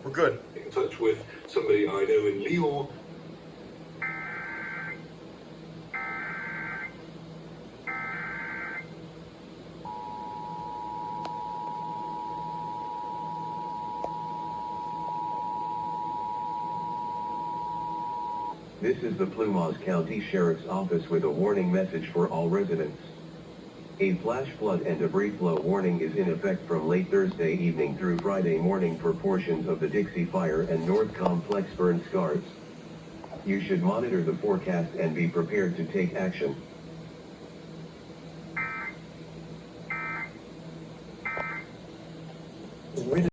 We're good. In touch with somebody I know in Lyon. This is the Plumas County Sheriff's Office with a warning message for all residents. A flash flood and debris flow warning is in effect from late Thursday evening through Friday morning for portions of the Dixie Fire and North Complex burn scars. You should monitor the forecast and be prepared to take action.